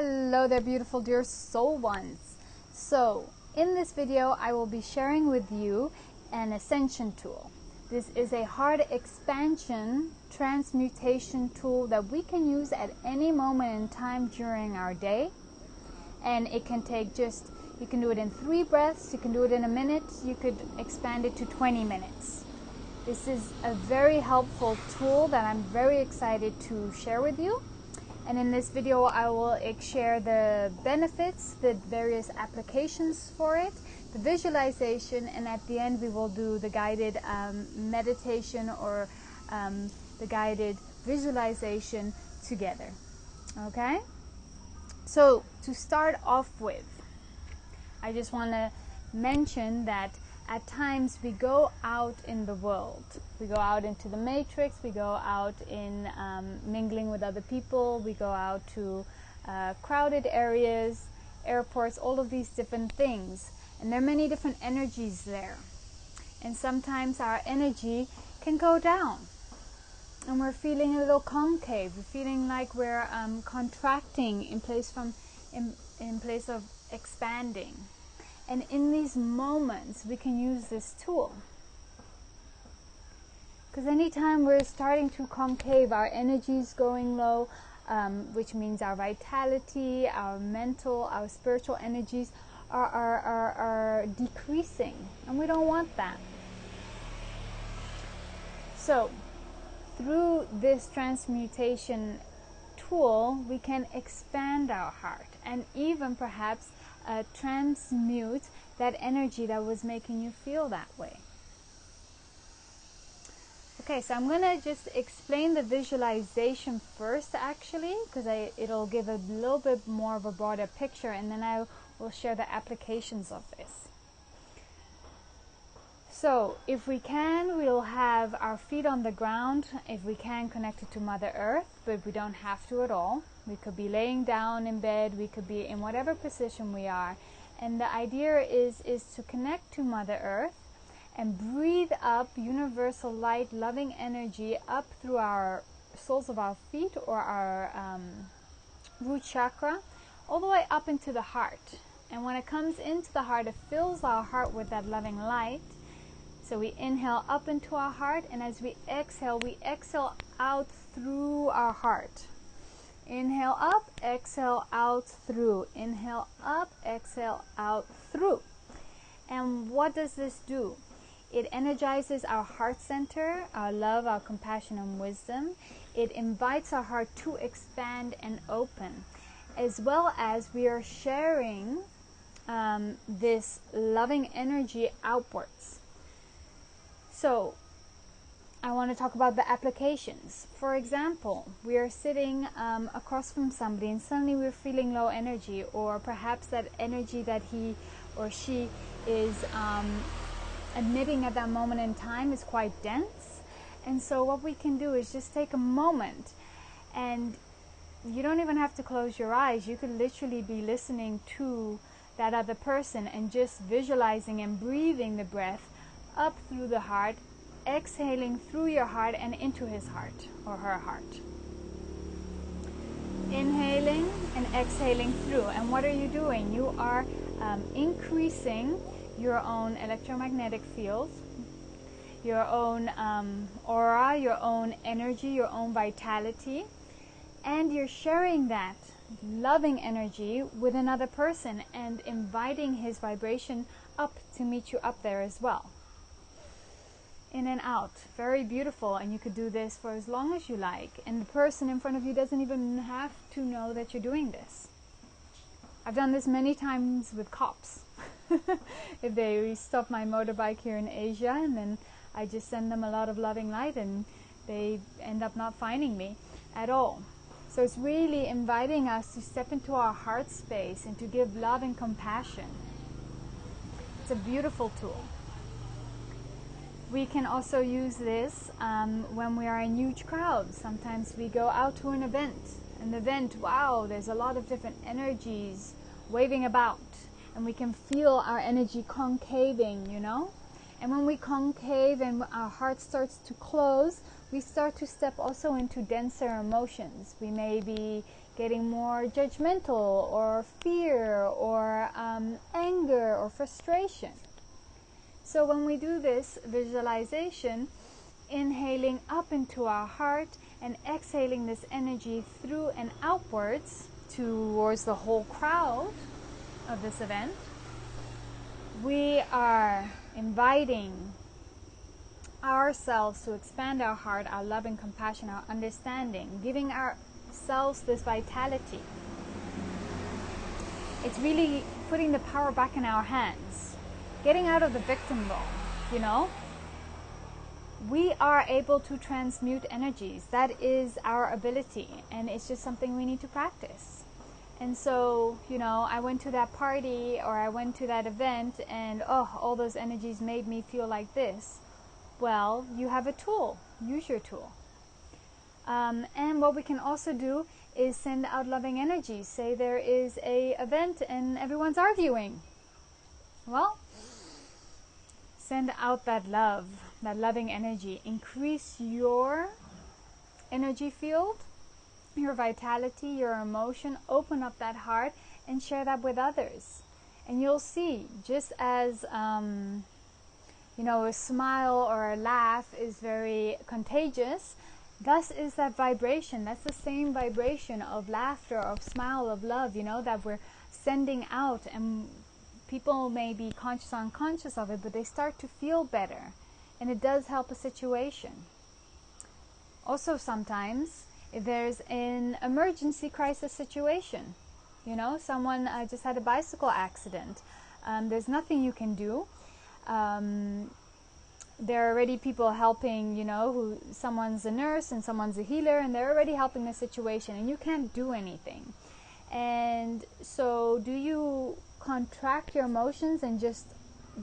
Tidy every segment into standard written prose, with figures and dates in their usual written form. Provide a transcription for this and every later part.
Hello there, beautiful dear soul ones. So in this video I will be sharing with you an ascension tool. This is a heart expansion transmutation tool that we can use at any moment in time during our day, and it can take you can do it in 3 breaths, you can do it in a minute, you could expand it to 20 minutes. This is a very helpful tool that I'm very excited to share with you. And in this video I will share the benefits, the various applications for it, the visualization, and at the end we will do the guided meditation or the guided visualization together. Okay? So to start off with, I just want to mention that at times we go out in the world. We go out into the matrix, we go out in mingling with other people, we go out to crowded areas, airports, all of these different things. And there are many different energies there. And sometimes our energy can go down. And we're feeling a little concave. We're feeling like we're contracting in place of expanding. And in these moments, we can use this tool. Because anytime we're starting to concave, our energy is going low, which means our vitality, our mental, our spiritual energies are decreasing. And we don't want that. So, through this transmutation tool, we can expand our heart and even perhaps transmute that energy that was making you feel that way. Okay, so I'm going to just explain the visualization first, actually, because it'll give a little bit more of a broader picture, and then I will share the applications of this. So, if we can, we'll have our feet on the ground, if we can, connected to Mother Earth, but we don't have to at all. We could be laying down in bed, we could be in whatever position we are. And the idea is to connect to Mother Earth and breathe up universal light, loving energy up through our soles of our feet or our root chakra, all the way up into the heart. And when it comes into the heart, it fills our heart with that loving light. So we inhale up into our heart, and as we exhale out through our heart. Inhale up, exhale out through. Inhale up, exhale out through. And what does this do? It energizes our heart center, our love, our compassion and wisdom. It invites our heart to expand and open, as well as we are sharing this loving energy outwards. So, I want to talk about the applications. For example, we are sitting across from somebody and suddenly we're feeling low energy, or perhaps that energy that he or she is emitting at that moment in time is quite dense. And so what we can do is just take a moment, and you don't even have to close your eyes. You could literally be listening to that other person and just visualizing and breathing the breath up through the heart, exhaling through your heart and into his heart or her heart. Inhaling and exhaling through. And what are you doing? You are increasing your own electromagnetic fields, your own aura, your own energy, your own vitality, and you're sharing that loving energy with another person and inviting his vibration up to meet you up there as well. In and out. Very beautiful. And you could do this for as long as you like. And the person in front of you doesn't even have to know that you're doing this. I've done this many times with cops. If they stop my motorbike here in Asia, and then I just send them a lot of loving light and they end up not finding me at all. So it's really inviting us to step into our heart space and to give love and compassion. It's a beautiful tool. We can also use this when we are in huge crowds. Sometimes we go out to an event, wow, there's a lot of different energies waving about, and we can feel our energy concaving, you know? And when we concave and our heart starts to close, we start to step also into denser emotions. We may be getting more judgmental or fear or anger or frustration. So when we do this visualization, inhaling up into our heart and exhaling this energy through and outwards towards the whole crowd of this event, we are inviting ourselves to expand our heart, our love and compassion, our understanding, giving ourselves this vitality. It's really putting the power back in our hands, getting out of the victim role, you know. We are able to transmute energies. That is our ability, and it's just something we need to practice. And so, you know, I went to that party or I went to that event and all those energies made me feel like this. Well, you have a tool. Use your tool. And what we can also do is send out loving energy. Say there is a event and everyone's arguing. Well, send out that love, that loving energy. Increase your energy field, your vitality, your emotion. Open up that heart and share that with others. And you'll see, just as you know, a smile or a laugh is very contagious, thus is that vibration. That's the same vibration of laughter, of smile, of love, you know, that we're sending out. And people may be conscious or unconscious of it, but they start to feel better. And it does help a situation. Also sometimes, if there's an emergency crisis situation, you know, someone just had a bicycle accident, there's nothing you can do. There are already people helping, you know, someone's a nurse and someone's a healer, and they're already helping the situation, and you can't do anything. And so do you contract your emotions and just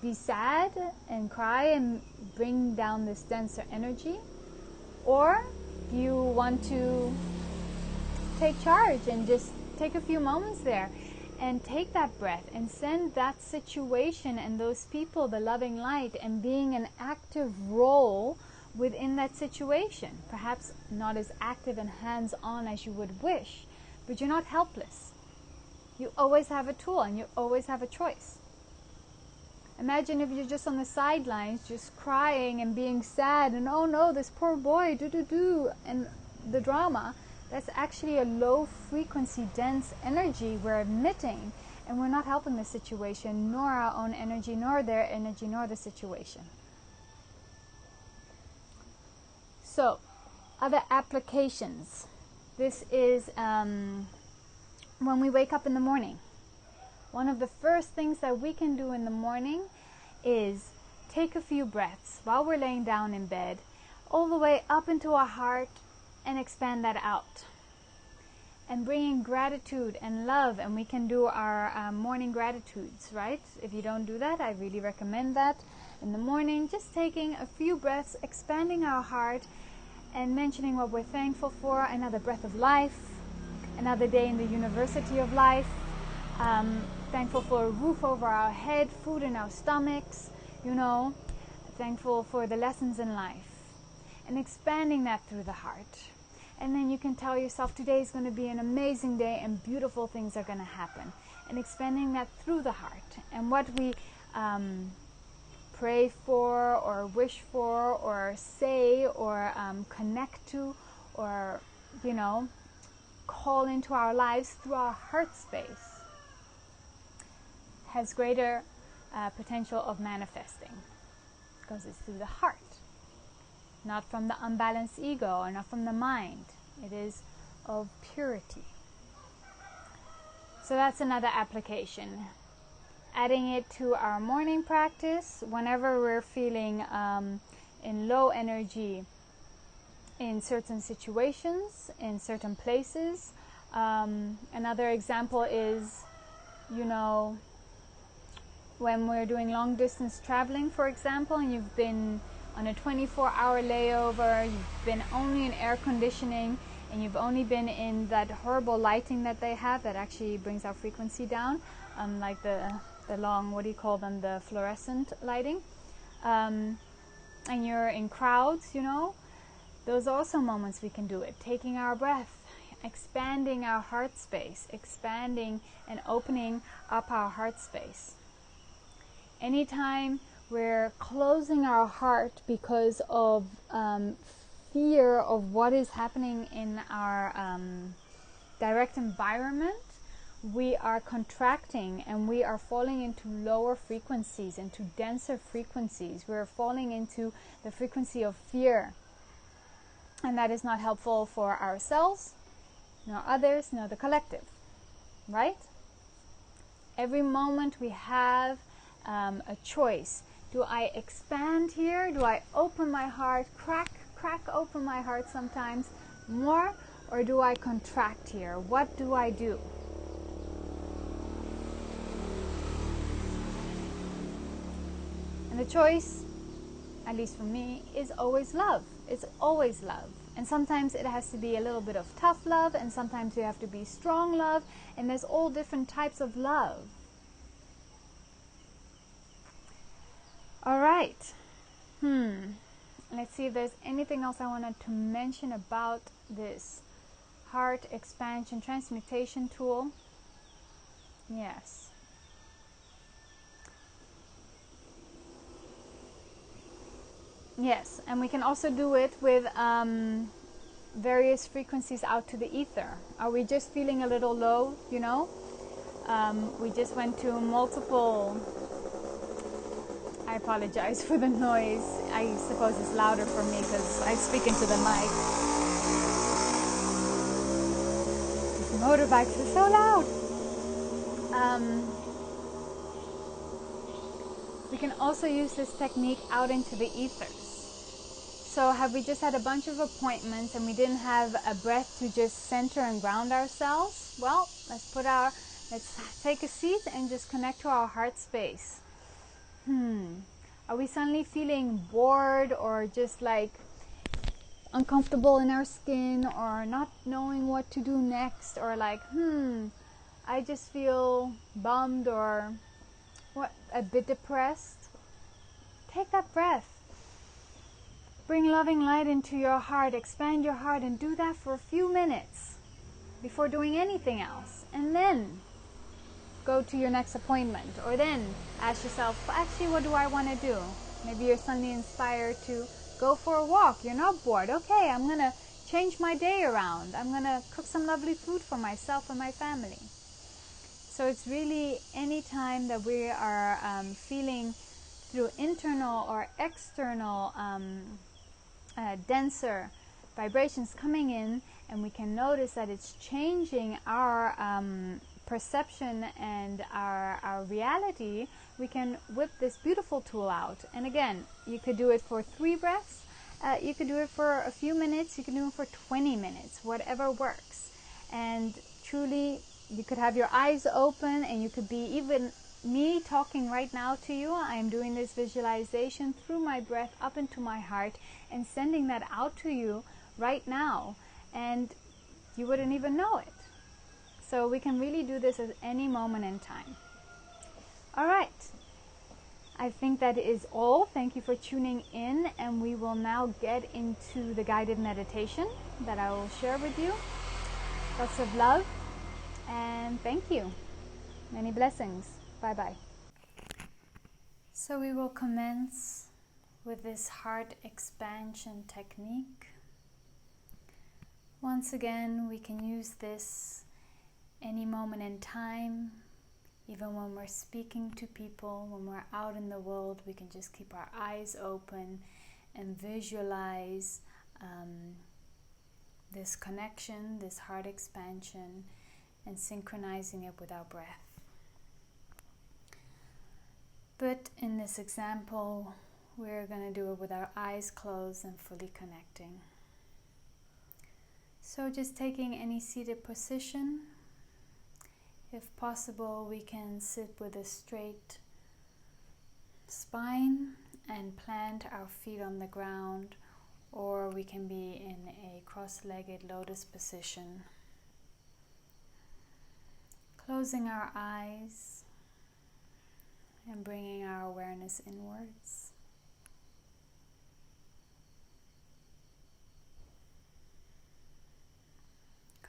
be sad and cry and bring down this denser energy? Or do you want to take charge and just take a few moments there and take that breath and send that situation and those people the loving light and being an active role within that situation? Perhaps not as active and hands-on as you would wish, but you're not helpless. You always have a tool and you always have a choice. Imagine if you're just on the sidelines, just crying and being sad and, oh no, this poor boy, and the drama. That's actually a low frequency, dense energy we're emitting, and we're not helping the situation, nor our own energy, nor their energy, nor the situation. So, other applications. This is when we wake up in the morning. One of the first things that we can do in the morning is take a few breaths while we're laying down in bed, all the way up into our heart, and expand that out. And bring in gratitude and love, and we can do our morning gratitudes, right? If you don't do that, I really recommend that. In the morning, just taking a few breaths, expanding our heart, and mentioning what we're thankful for. Another breath of life, another day in the university of life. Thankful for a roof over our head, food in our stomachs, you know. Thankful for the lessons in life. And expanding that through the heart. And then you can tell yourself, today is going to be an amazing day and beautiful things are going to happen. And expanding that through the heart. And what we pray for or wish for or say or connect to or, you know, call into our lives through our heart space has greater potential of manifesting. Because it's through the heart. Not from the unbalanced ego or not from the mind. It is of purity. So that's another application. Adding it to our morning practice whenever we're feeling in low energy in certain situations, in certain places. Another example is, you know, when we're doing long distance traveling, for example, and you've been on a 24-hour layover, you've been only in air conditioning, and you've only been in that horrible lighting that they have that actually brings our frequency down, like the long, what do you call them, the fluorescent lighting, and you're in crowds, you know, those are also moments we can do it. Taking our breath expanding our heart space, expanding and opening up our heart space. Anytime we're closing our heart because of fear of what is happening in our direct environment, we are contracting and we are falling into lower frequencies, into denser frequencies. We're falling into the frequency of fear. And that is not helpful for ourselves, nor others, nor the collective. Right? Every moment we have a choice. Do I expand here? Do I open my heart, crack open my heart sometimes more? Or do I contract here? What do I do? And the choice, at least for me, is always love. It's always love. And sometimes it has to be a little bit of tough love, and sometimes you have to be strong love, and there's all different types of love. All right. Let's see if there's anything else I wanted to mention about this heart expansion transmutation tool. Yes. Yes, and we can also do it with various frequencies out to the ether. Are we just feeling a little low, you know? We just went to multiple... I apologize for the noise. I suppose it's louder for me because I speak into the mic. These motorbikes are so loud. We can also use this technique out into the ethers. So have we just had a bunch of appointments and we didn't have a breath to just center and ground ourselves? Well, let's take a seat and just connect to our heart space. Are we suddenly feeling bored or just like uncomfortable in our skin or not knowing what to do next, or like, I just feel bummed or a bit depressed? Take that breath. Bring loving light into your heart, expand your heart, and do that for a few minutes before doing anything else. And then go to your next appointment, or then ask yourself, actually, what do I want to do? Maybe you're suddenly inspired to go for a walk. You're not bored. Okay, I'm going to change my day around. I'm going to cook some lovely food for myself and my family. So it's really any time that we are feeling through internal or external denser vibrations coming in, and we can notice that it's changing our perception and our reality, we can whip this beautiful tool out. And again, you could do it for 3 breaths, you could do it for a few minutes, you can do it for 20 minutes, whatever works. And truly, you could have your eyes open, and you could be even me talking right now to you. I am doing this visualization through my breath up into my heart and sending that out to you right now, and you wouldn't even know it. So we can really do this at any moment in time. All right. I think that is all. Thank you for tuning in, and we will now get into the guided meditation that I will share with you. Lots of love, and thank you. Many blessings. Bye-bye. So we will commence with this heart expansion technique. Once again, we can use this any moment in time, even when we're speaking to people, when we're out in the world. We can just keep our eyes open and visualize this connection, this heart expansion, and synchronizing it with our breath. But in this example, we're going to do it with our eyes closed and fully connecting. So just taking any seated position. If possible, we can sit with a straight spine and plant our feet on the ground, or we can be in a cross-legged lotus position. Closing our eyes and bringing our awareness inwards.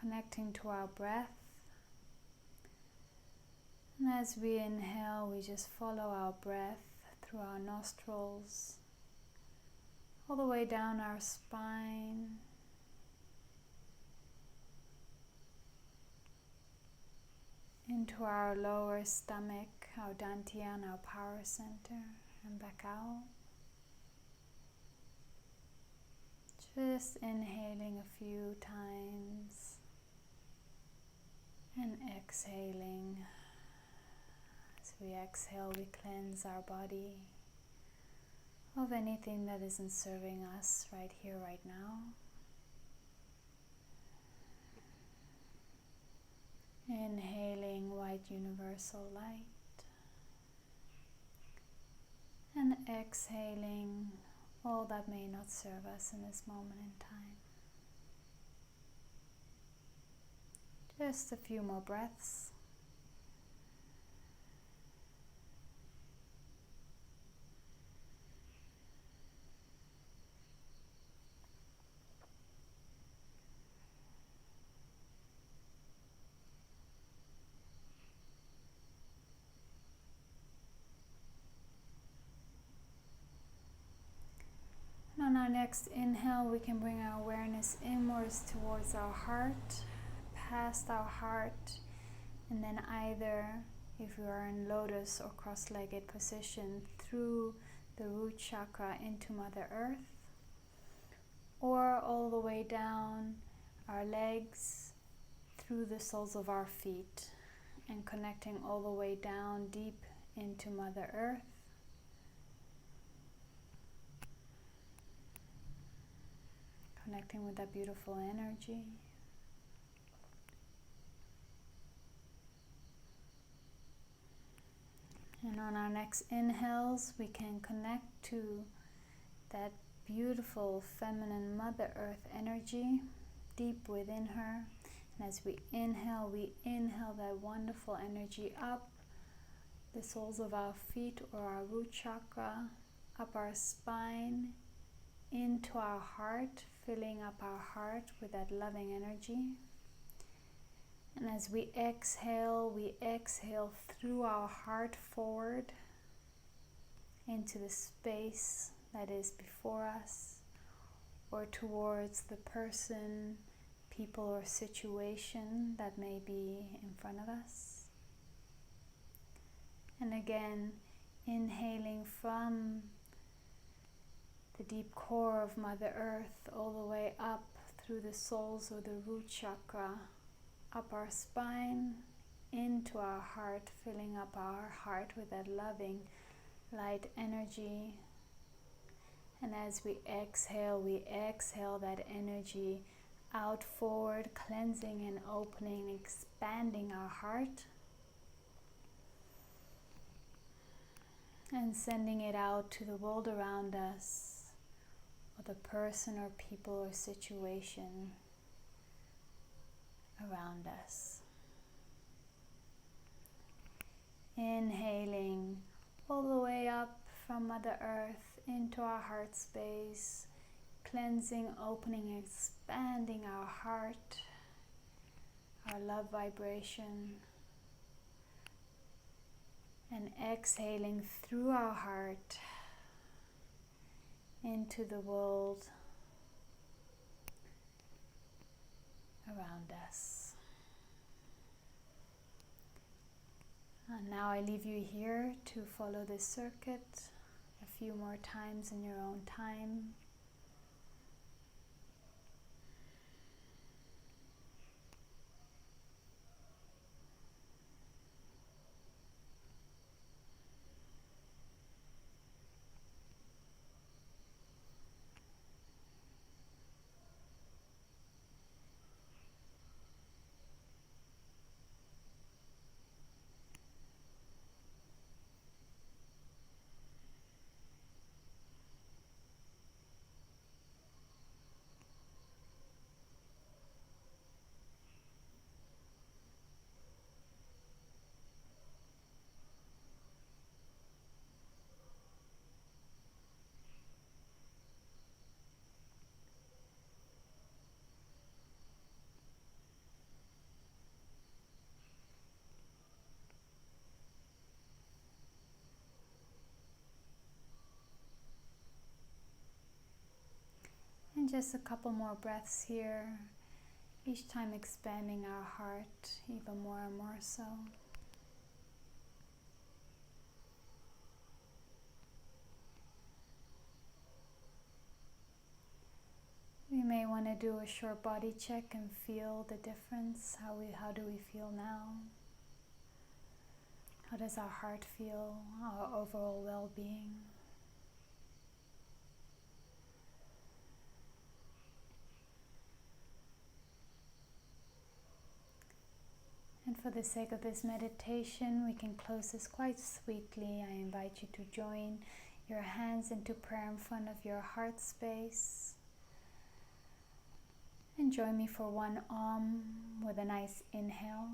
connecting to our breath. And as we inhale, we just follow our breath through our nostrils, all the way down our spine, into our lower stomach, our dantian, our power center, and back out. Just inhaling a few times and exhaling. As we exhale, we cleanse our body of anything that isn't serving us right here, right now. Inhaling white universal light and exhaling all that may not serve us in this moment in time. Just a few more breaths. On our next inhale, we can bring our awareness inwards towards our heart, past our heart, and then either, if you are in lotus or cross-legged position, through the root chakra into Mother Earth, or all the way down our legs through the soles of our feet and connecting all the way down deep into Mother Earth. Connecting with that beautiful energy. And on our next inhales, we can connect to that beautiful feminine Mother Earth energy deep within her. And as we inhale that wonderful energy up the soles of our feet or our root chakra, up our spine, into our heart, filling up our heart with that loving energy. And as we exhale through our heart forward into the space that is before us, or towards the person, people, or situation that may be in front of us. And again, inhaling from the deep core of Mother Earth all the way up through the soles or the root chakra, up our spine, into our heart, filling up our heart with that loving light energy. And as we exhale that energy out forward, cleansing and opening, expanding our heart, and sending it out to the world around us, or the person or people or situation around us. Inhaling all the way up from Mother Earth into our heart space, cleansing, opening, expanding our heart, our love vibration, and exhaling through our heart into the world around us. And now I leave you here to follow this circuit a few more times in your own time. just a couple more breaths here, each time expanding our heart even more and more so. We may want to do a short body check and feel the difference. How do we feel now? How does our heart feel? Our overall well-being? And for the sake of this meditation, we can close this quite sweetly. I invite you to join your hands into prayer in front of your heart space. And join me for one with a nice inhale.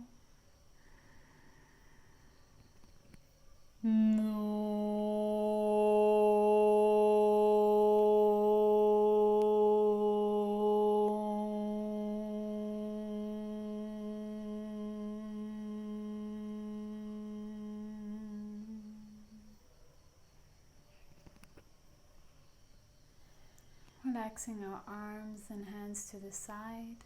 Relaxing our arms and hands to the side.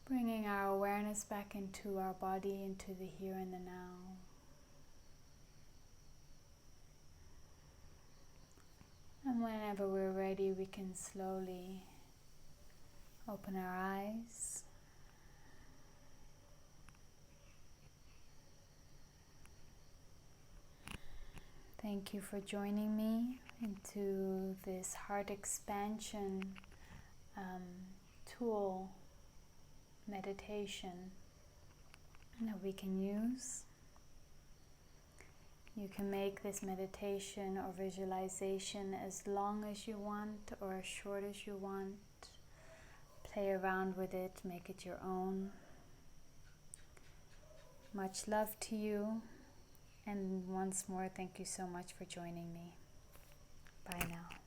Bringing our awareness back into our body, into the here and the now. And whenever we're ready, we can slowly open our eyes. Thank you for joining me into this heart expansion tool meditation that we can use. You can make this meditation or visualization as long as you want or as short as you want. Play around with it, make it your own. Much love to you, and once more, thank you so much for joining me. Bye now.